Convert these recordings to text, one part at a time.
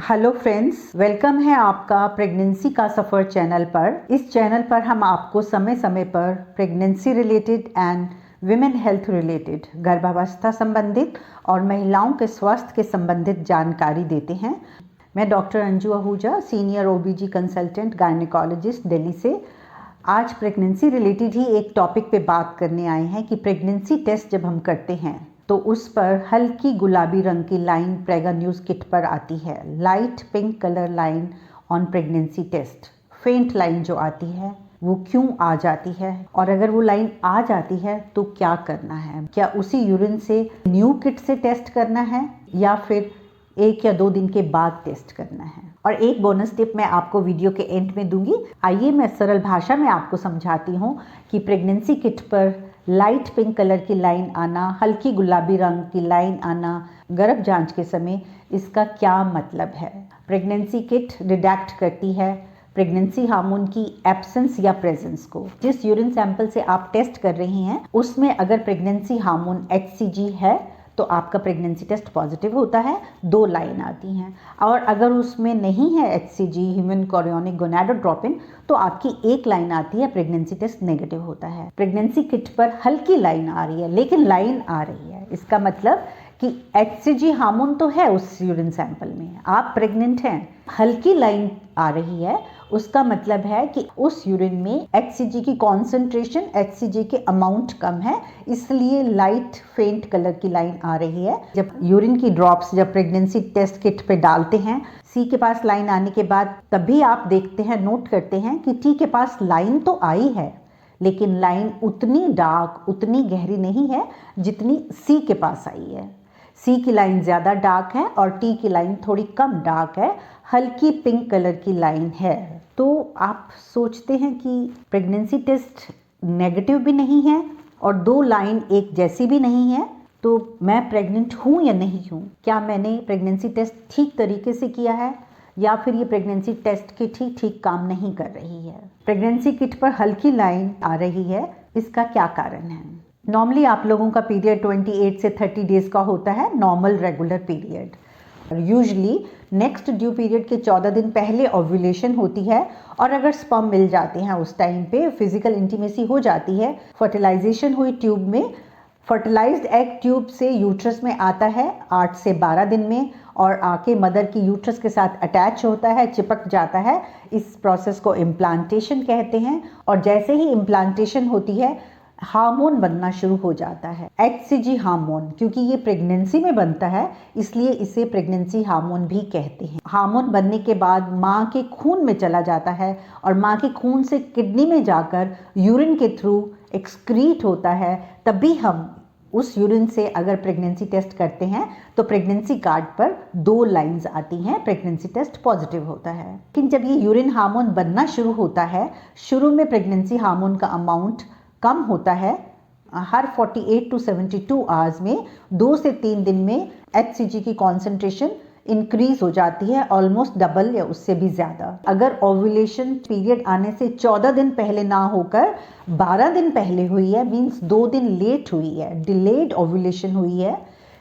Hello friends, welcome है आपका pregnancy का सफ़र चैनल पर। इस चैनल पर हम आपको समय समय पर pregnancy related and women health related, गर्भावस्था संबंधित और महिलाओं के स्वास्थ्य के संबंधित जानकारी देते हैं। मैं doctor Anju Ahuja, senior ओबीजी consultant gynaecologist, Delhi से आज प्रेगनेंसी रिलेटेड ही एक टॉपिक पे बात करने आए हैं कि प्रेगनेंसी टेस्ट जब हम करते हैं तो उस पर हल्की गुलाबी रंग की लाइन प्रेगा न्यूज़ किट पर आती है। Light pink colour line on pregnancy test. Faint line जो आती है वो क्यों आ जाती है, और अगर वो लाइन आ जाती है तो क्या करना है? क्या उसी यूरिन से न्यू किट से टेस्ट करना है या फिर 1 या 2 दिन के बाद टेस्ट करना है? और एक बोनस टिप मैं आपको वीडियो के एंड में दूंगी। आइए मैं सरल भाषा में आपको समझाती हूँ कि प्रेगनेंसी किट पर लाइट पिंक कलर की लाइन आना, हल्की गुलाबी रंग की लाइन आना गर्भ जांच के समय, इसका क्या मतलब है। प्रेगनेंसी किट डिटेक्ट करती है प्रेगनेंसी हार्मोन की एब्सेंस या प्रेजेंस को। जिस यूरिन सैंपल से आप टेस्ट कर रही हैं उसमें अगर प्रेगनेंसी हार्मोन HCG है तो आपका प्रेगनेंसी टेस्ट पॉजिटिव होता है, 2 लाइन आती हैं। और अगर उसमें नहीं है HCG, ह्यूमन कोरियोनिक गोनाडोट्रोपिन, तो आपकी 1 लाइन आती है, प्रेगनेंसी टेस्ट नेगेटिव होता है। प्रेगनेंसी किट पर हल्की लाइन आ रही है, लेकिन लाइन आ रही है, इसका मतलब कि HCG हार्मोन तो है उस यूरिन सैंपल में, आप प्रेग्नेंट हैं। हल्की लाइन आ रही है, उसका मतलब है कि उस यूरिन में HCG की कॉन्सेंट्रेशन, HCG के अमाउंट कम है, इसलिए लाइट फेंट कलर की लाइन आ रही है। जब यूरिन की ड्रॉप्स जब प्रेगनेंसी टेस्ट किट पे डालते हैं, C के पास लाइन आने के बाद तभी आप देखते हैं, नोट करते हैं कि T के पास लाइन तो आई है, लेकिन लाइन उतनी डार्क, उतनी गहरी नहीं है जितनी C के पास आई है। C की लाइन ज़्यादा डार्क है और T की लाइन थोड़ी कम डार्क है, हल्की पिंक कलर की लाइन है। तो आप सोचते हैं कि प्रेगनेंसी टेस्ट नेगेटिव भी नहीं है और 2 लाइन एक जैसी भी नहीं है, तो मैं प्रेग्नेंट हूँ या नहीं हूँ? क्या मैंने प्रेगनेंसी टेस्ट ठीक तरीके से किया है या फिर ये प्रेगनेंसी टेस्ट की ठीक काम नहीं कर रही है? प्रेगनेंसी किट पर हल्की लाइन आ रही है, इसका क्या कारण है? नॉर्मली आप लोगों का पीरियड 28 से 30 डेज का होता है, normal regular period. Usually next due period के 14 दिन पहले ओव्यूलेशन होती है, और अगर स्पर्म मिल जाते हैं उस टाइम पे फिजिकल इंटीमेसी हो जाती है, फर्टिलाइजेशन हुई ट्यूब में, फर्टिलाइज्ड एग ट्यूब से यूट्रस में आता है 8 से 12 दिन में, और आके मदर की यूट्रस के साथ अटैच होता है, चिपक जाता है। इस प्रोसेस को इम्प्लांटेशन कहते हैं। और जैसे ही इम्प्लांटेशन होती है, हार्मोन बनना शुरू हो जाता है, HCG हार्मोन। क्योंकि ये प्रेगनेंसी में बनता है इसलिए इसे प्रेगनेंसी हार्मोन भी कहते हैं। हार्मोन बनने के बाद माँ के खून में चला जाता है और माँ के खून से किडनी में जाकर यूरिन के थ्रू एक्सक्रीट होता है। तभी हम उस यूरिन से अगर प्रेगनेंसी टेस्ट करते हैं तो प्रेगनेंसी कार्ड पर 2 लाइंस आती हैं, प्रेगनेंसी टेस्ट पॉजिटिव होता है। लेकिन जब ये यूरिन हार्मोन बनना शुरू होता है, शुरू में प्रेगनेंसी हार्मोन का अमाउंट कम होता है। हर 48 to 72 आवर्स में 2 से 3 दिन में HCG की कॉन्सेंट्रेशन इंक्रीज हो जाती है, ऑलमोस्ट डबल या उससे भी ज़्यादा। अगर ओव्यूलेशन पीरियड आने से 14 दिन पहले ना होकर 12 दिन पहले हुई है, मीन्स 2 दिन लेट हुई है, डिलेड ओव्यूलेशन हुई है,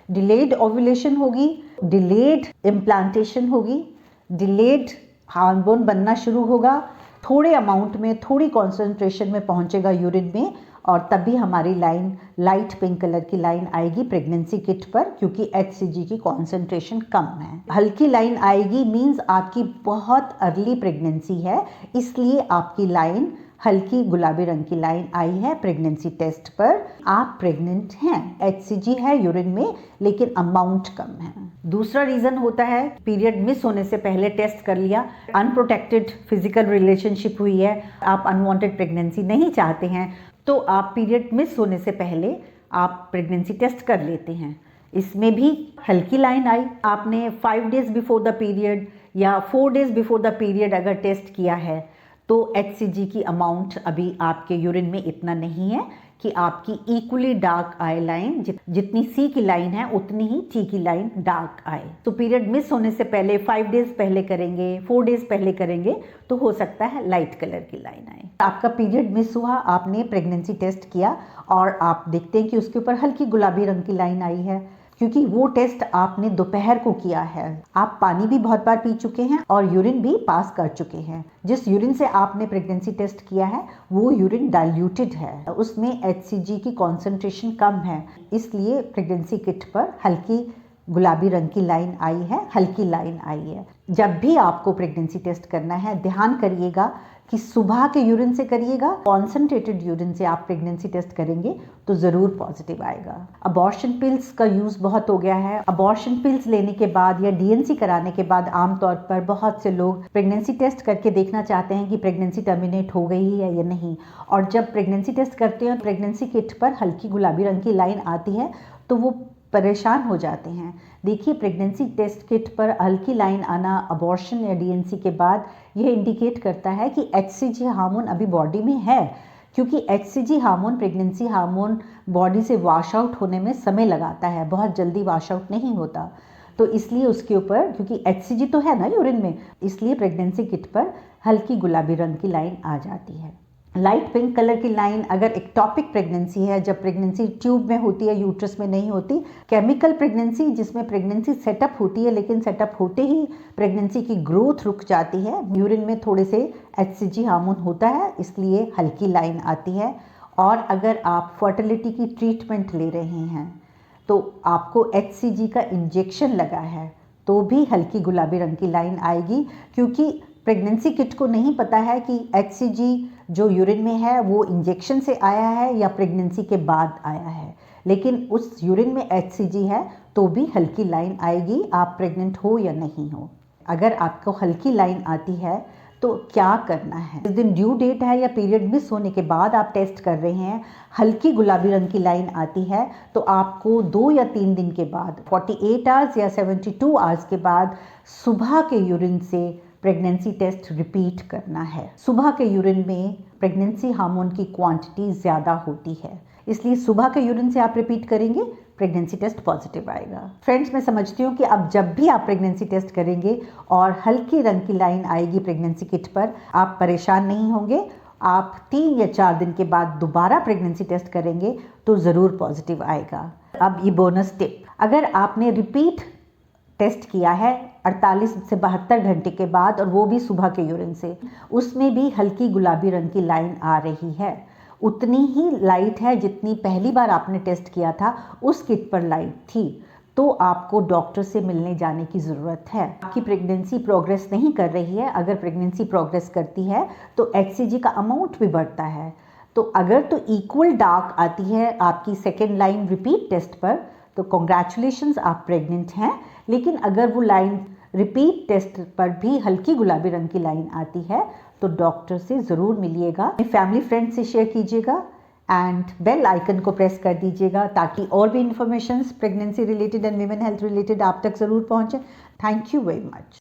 डिलेड ओव्यूलेशन होगी, डिलेड इम्प्लांटेशन होगी, डिलेड हार्मोन बनना शुरू होगा, थोड़े अमाउंट में, थोड़ी कॉन्सेंट्रेशन में पहुंचेगा यूरिन में, और तभी हमारी लाइन लाइट पिंक कलर की लाइन आएगी प्रेगनेंसी किट पर, क्योंकि HCG की कॉन्सेंट्रेशन कम है। हल्की लाइन आएगी मीन्स आपकी बहुत अर्ली प्रेगनेंसी है, इसलिए आपकी लाइन हल्की गुलाबी रंग की लाइन आई है प्रेगनेंसी टेस्ट पर। आप प्रेग्नेंट हैं, HCG है यूरिन में, लेकिन अमाउंट कम है। दूसरा रीजन होता है पीरियड मिस होने से पहले टेस्ट कर लिया, अनप्रोटेक्टेड फिजिकल रिलेशनशिप हुई है, आप अनवांटेड प्रेगनेंसी नहीं चाहते हैं, तो आप पीरियड मिस होने से पहले आप प्रेगनेंसी टेस्ट कर लेते हैं। इसमें भी हल्की लाइन आई, आपने 5 डेज बिफोर द पीरियड या 4 डेज बिफोर द पीरियड अगर टेस्ट किया है तो HCG की अमाउंट अभी आपके यूरिन में इतना नहीं है कि आपकी इक्वली डार्क आए लाइन, जितनी C की लाइन है उतनी ही T की लाइन डार्क आए। तो पीरियड मिस होने से पहले 5 डेज पहले करेंगे, 4 डेज पहले करेंगे तो हो सकता है लाइट कलर की लाइन आए। आपका पीरियड मिस हुआ, आपने प्रेगनेंसी टेस्ट किया और आप देखते हैं कि उसके ऊपर हल्की गुलाबी रंग की लाइन आई है, क्योंकि वो टेस्ट आपने दोपहर को किया है। आप पानी भी बहुत बार पी चुके हैं और यूरिन भी पास कर चुके हैं। जिस यूरिन से आपने प्रेगनेंसी टेस्ट किया है वो यूरिन डाइल्यूटेड है, उसमें HCG की कॉन्सेंट्रेशन कम है, इसलिए प्रेगनेंसी किट पर हल्की गुलाबी रंग की लाइन आई है, हल्की लाइन आई है। जब भी आपको प्रेगनेंसी टेस्ट करना है ध्यान करिएगा कि सुबह के यूरिन से करिएगा। कॉन्सेंट्रेटेड यूरिन से आप प्रेगनेंसी टेस्ट करेंगे तो ज़रूर पॉजिटिव आएगा। अबॉर्शन पिल्स का यूज़ बहुत हो गया है। अबॉर्शन पिल्स लेने के बाद या DNC कराने के बाद आमतौर पर बहुत से लोग प्रेगनेंसी टेस्ट करके देखना चाहते हैं कि प्रेगनेंसी टर्मिनेट हो गई है या नहीं, और जब प्रेगनेंसी टेस्ट करते हैं प्रेगनेंसी किट पर हल्की गुलाबी रंग की लाइन आती है तो वो परेशान हो जाते हैं। देखिए, प्रेगनेंसी टेस्ट किट पर हल्की लाइन आना अबॉर्शन या DNC के बाद यह इंडिकेट करता है कि HCG हार्मोन अभी बॉडी में है, क्योंकि HCG hormone pregnancy hormone body से वॉश आउट होने में समय लगाता है, बहुत जल्दी वॉश आउट नहीं होता। तो इसलिए उसके ऊपर, क्योंकि HCG तो है ना यूरिन में, इसलिए प्रेगनेंसी किट पर हल्की गुलाबी रंग की लाइन आ जाती है। लाइट पिंक कलर की लाइन अगर एक्टॉपिक प्रेगनेंसी है, जब प्रेगनेंसी ट्यूब में होती है, यूट्रस में नहीं होती। केमिकल प्रेगनेंसी जिसमें प्रेगनेंसी सेटअप होती है लेकिन सेटअप होते ही प्रेगनेंसी की ग्रोथ रुक जाती है, यूरिन में थोड़े से HCG हार्मोन होता है, इसलिए हल्की लाइन आती है। और अगर आप फर्टिलिटी की ट्रीटमेंट ले रहे हैं तो आपको HCG का इंजेक्शन लगा है तो भी हल्की गुलाबी रंग की लाइन आएगी, क्योंकि प्रेगनेंसी किट को नहीं पता है कि HCG जो यूरिन में है वो इंजेक्शन से आया है या प्रेगनेंसी के बाद आया है। लेकिन उस यूरिन में HCG है तो भी हल्की लाइन आएगी, आप प्रेग्नेंट हो या नहीं हो। अगर आपको हल्की लाइन आती है तो क्या करना है? जिस दिन ड्यू डेट है या पीरियड मिस होने के बाद आप टेस्ट कर रहे हैं, हल्की गुलाबी रंग की लाइन आती है तो आपको 2 या 3 दिन के बाद, 48 आवर्स या 72 आवर्स के बाद सुबह के यूरिन से प्रेगनेंसी टेस्ट रिपीट करना है। सुबह के यूरिन में प्रेगनेंसी हार्मोन की क्वांटिटी ज़्यादा होती है, इसलिए सुबह के यूरिन से आप रिपीट करेंगे, प्रेगनेंसी टेस्ट पॉजिटिव आएगा। फ्रेंड्स, मैं समझती हूँ कि अब जब भी आप प्रेगनेंसी टेस्ट करेंगे और हल्की रंग की लाइन आएगी प्रेगनेंसी किट पर, आप परेशान नहीं होंगे। आप 3 या 4 दिन के बाद दोबारा प्रेगनेंसी टेस्ट करेंगे तो ज़रूर पॉजिटिव आएगा। अब ये बोनस टिप, अगर आपने रिपीट टेस्ट किया है 48 से 72 घंटे के बाद और वो भी सुबह के यूरिन से, उसमें भी हल्की गुलाबी रंग की लाइन आ रही है, उतनी ही लाइट है जितनी पहली बार आपने टेस्ट किया था उस किट पर लाइट थी, तो आपको डॉक्टर से मिलने जाने की ज़रूरत है। आपकी प्रेगनेंसी प्रोग्रेस नहीं कर रही है, अगर प्रेगनेंसी प्रोग्रेस करती है तो HCG का अमाउंट भी बढ़ता है। तो अगर तो इक्वल डार्क आती है आपकी सेकेंड लाइन रिपीट टेस्ट पर तो कॉन्ग्रेचुलेशंस, आप प्रेग्नेंट हैं। लेकिन अगर वो लाइन रिपीट टेस्ट पर भी हल्की गुलाबी रंग की लाइन आती है तो डॉक्टर से ज़रूर मिलिएगा, फैमिली फ्रेंड से शेयर कीजिएगा एंड बेल आइकन को प्रेस कर दीजिएगा ताकि और भी information pregnancy related and women health related आप तक ज़रूर पहुँचे। Thank you very much.